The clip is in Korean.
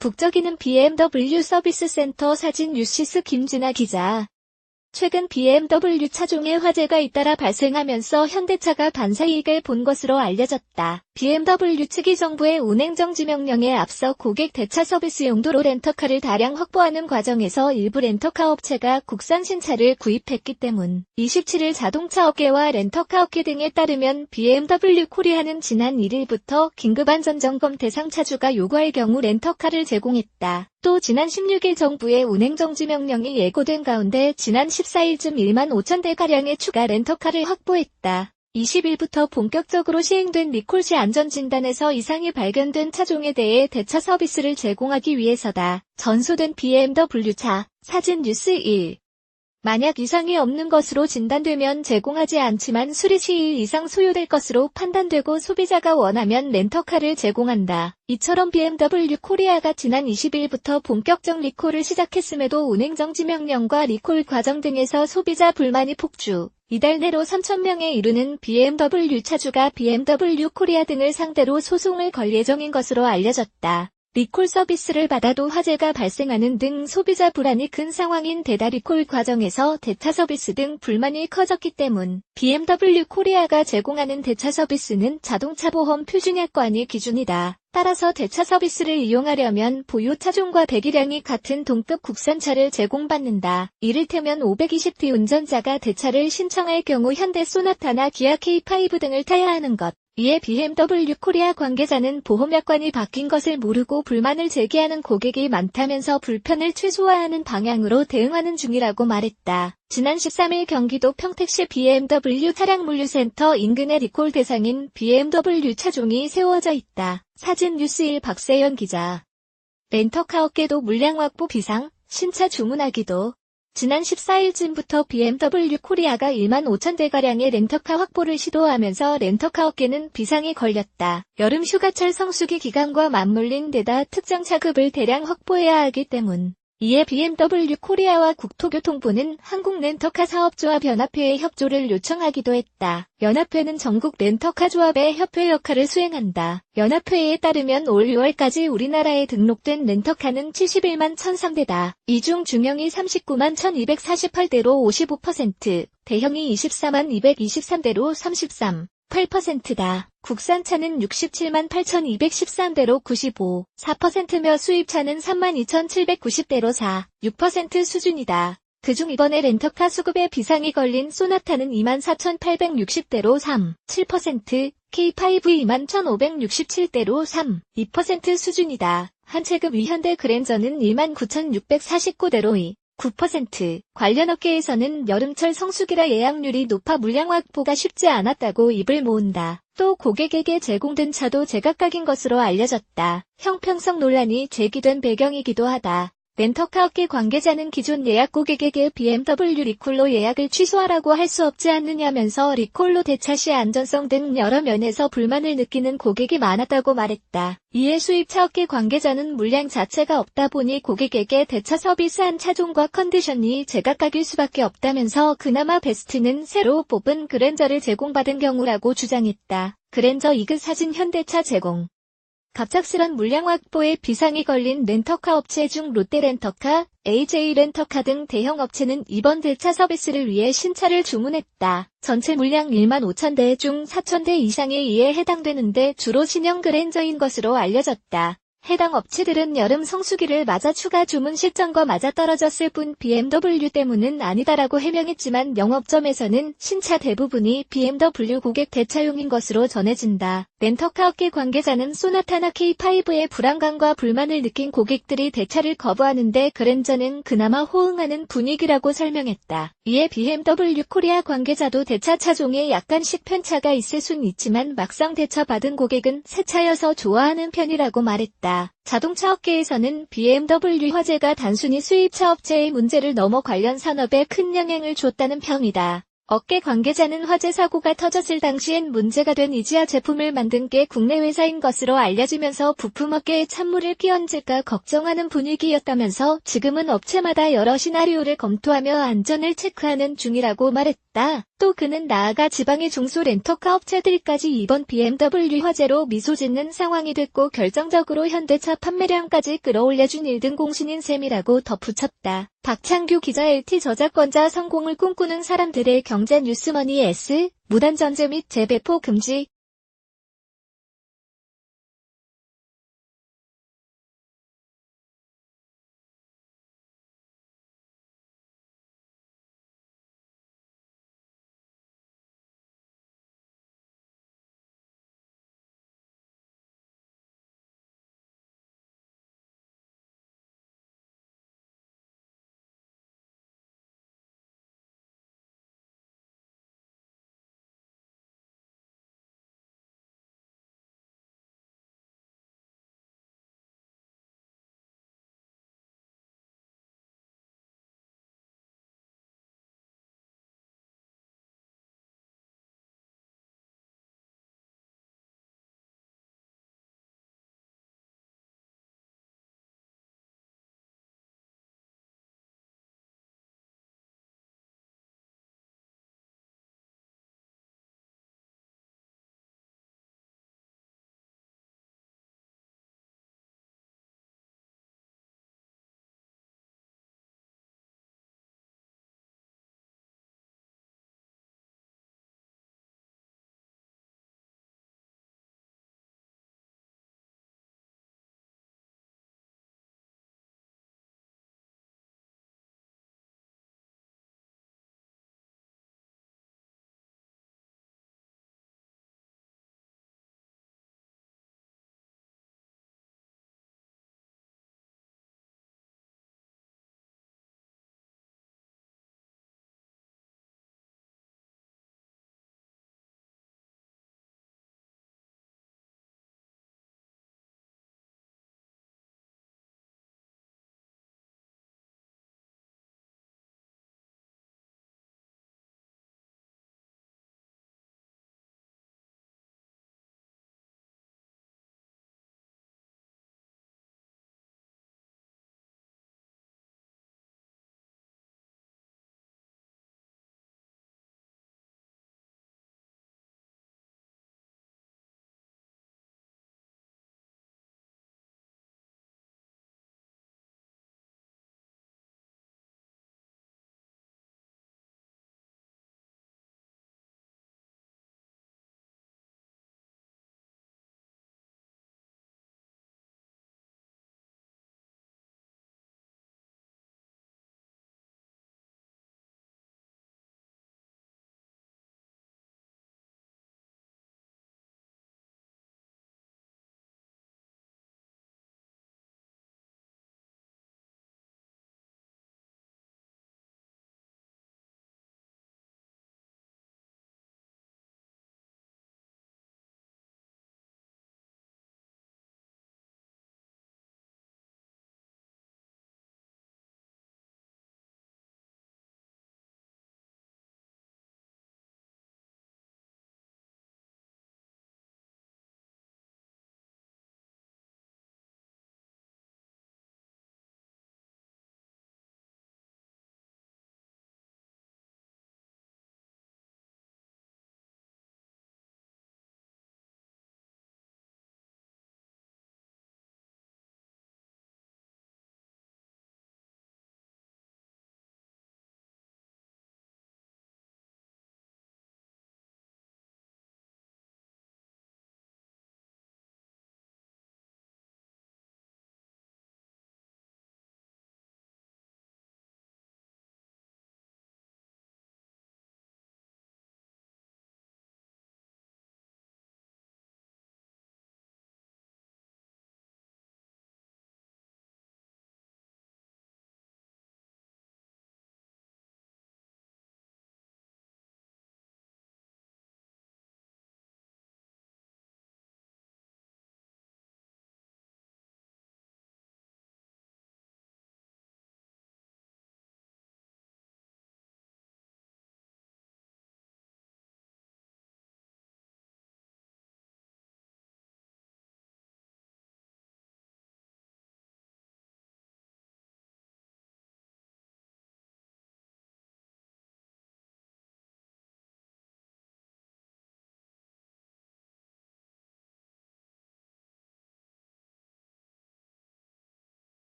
북적이는 BMW 서비스 센터 사진 뉴시스 김진아 기자. 최근 BMW 차종에 화재가 잇따라 발생하면서 현대차가 반사이익을 본 것으로 알려졌다. BMW 측이 정부의 운행정지 명령에 앞서 고객 대차 서비스 용도로 렌터카를 다량 확보하는 과정에서 일부 렌터카 업체가 국산 신차를 구입했기 때문. 27일 자동차 업계와 렌터카 업계 등에 따르면 BMW 코리아는 지난 1일부터 긴급 안전점검 대상 차주가 요구할 경우 렌터카를 제공했다. 또 지난 16일 정부의 운행정지 명령이 예고된 가운데 지난 14일쯤 1만 5천 대가량의 추가 렌터카를 확보했다. 20일부터 본격적으로 시행된 리콜 시 안전진단에서 이상이 발견된 차종에 대해 대차 서비스를 제공하기 위해서다. 전소된 BMW차 사진 뉴스 1. 만약 이상이 없는 것으로 진단되면 제공하지 않지만 수리 시 2일 이상 소요될 것으로 판단되고 소비자가 원하면 렌터카를 제공한다. 이처럼 BMW 코리아가 지난 20일부터 본격적 리콜을 시작했음에도 운행정지 명령과 리콜 과정 등에서 소비자 불만이 폭주. 이달 내로 3,000명에 이르는 BMW 차주가 BMW 코리아 등을 상대로 소송을 걸 예정인 것으로 알려졌다. 리콜 서비스를 받아도 화재가 발생하는 등 소비자 불안이 큰 상황인 데다 리콜 과정에서 대차 서비스 등 불만이 커졌기 때문 BMW 코리아가 제공하는 대차 서비스는 자동차 보험 표준약관이 기준이다. 따라서 대차 서비스를 이용하려면 보유 차종과 배기량이 같은 동급 국산차를 제공받는다. 이를테면 520D 운전자가 대차를 신청할 경우 현대 소나타나 기아 K5 등을 타야 하는 것. 이에 BMW 코리아 관계자는 보험약관이 바뀐 것을 모르고 불만을 제기하는 고객이 많다면서 불편을 최소화하는 방향으로 대응하는 중이라고 말했다. 지난 13일 경기도 평택시 BMW 차량물류센터 인근의 리콜 대상인 BMW 차종이 세워져 있다. 사진 뉴스 1 박세연 기자. 렌터카 업계도 물량 확보 비상, 신차 주문하기도. 지난 14일쯤부터 BMW 코리아가 1만 5천 대가량의 렌터카 확보를 시도하면서 렌터카 업계는 비상이 걸렸다. 여름 휴가철 성수기 기간과 맞물린 데다 특정 차급을 대량 확보해야 하기 때문. 이에 BMW 코리아와 국토교통부는 한국렌터카 사업조합연합회에 협조를 요청하기도 했다. 연합회는 전국 렌터카 조합의 협회 역할을 수행한다. 연합회에 따르면 올 6월까지 우리나라에 등록된 렌터카는 71만 1,003대다. 이 중 중형이 39만 1,248대로 55%, 대형이 24만 223대로 33.8%다. 국산차는 67만 8,213대로 95.4%며 수입차는 3만 2,790대로 4.6% 수준이다. 그중 이번에 렌터카 수급에 비상이 걸린 소나타는 2만 4,860대로 3.7%, K5 2만 1,567대로 3.2% 수준이다. 한 체급 위 현대 그랜저는 1만 9,649대로 2.9%. 관련 업계에서는 여름철 성수기라 예약률이 높아 물량 확보가 쉽지 않았다고 입을 모은다. 또 고객에게 제공된 차도 제각각인 것으로 알려졌다. 형평성 논란이 제기된 배경이기도 하다. 렌터카 업계 관계자는 기존 예약 고객에게 BMW 리콜로 예약을 취소하라고 할 수 없지 않느냐면서 리콜로 대차 시 안전성 등 여러 면에서 불만을 느끼는 고객이 많았다고 말했다. 이에 수입차 업계 관계자는 물량 자체가 없다 보니 고객에게 대차 서비스한 차종과 컨디션이 제각각일 수밖에 없다면서 그나마 베스트는 새로 뽑은 그랜저를 제공받은 경우라고 주장했다. 그랜저 2급 사진 현대차 제공. 갑작스런 물량 확보에 비상이 걸린 렌터카 업체 중 롯데렌터카, AJ렌터카 등 대형 업체는 이번 대차 서비스를 위해 신차를 주문했다. 전체 물량 1만 5천 대 중 4천 대 이상이 이에 해당되는데 주로 신형 그랜저인 것으로 알려졌다. 해당 업체들은 여름 성수기를 맞아 추가 주문 실정과 맞아떨어졌을 뿐 BMW 때문은 아니다라고 해명했지만 영업점에서는 신차 대부분이 BMW 고객 대차용인 것으로 전해진다. 렌터카 업계 관계자는 소나타나 K5의 불안감과 불만을 느낀 고객들이 대차를 거부하는데 그랜저는 그나마 호응하는 분위기라고 설명했다. 이에 BMW 코리아 관계자도 대차 차종에 약간씩 편차가 있을 순 있지만 막상 대차 받은 고객은 새 차여서 좋아하는 편이라고 말했다. 자동차 업계에서는 BMW 화재가 단순히 수입차 업체의 문제를 넘어 관련 산업에 큰 영향을 줬다는 평이다. 업계 관계자는 화재 사고가 터졌을 당시엔 문제가 된 이지아 제품을 만든 게 국내 회사인 것으로 알려지면서 부품업계에 찬물을 끼얹을까 걱정하는 분위기였다면서 지금은 업체마다 여러 시나리오를 검토하며 안전을 체크하는 중이라고 말했다. 말했다. 또 그는 나아가 지방의 중소 렌터카 업체들까지 이번 BMW 화재로 미소 짓는 상황이 됐고 결정적으로 현대차 판매량까지 끌어올려준 1등 공신인 셈이라고 덧붙였다. 박창규 기자 LT 저작권자 성공을 꿈꾸는 사람들의 경제 뉴스머니 S 무단 전제 및 재배포 금지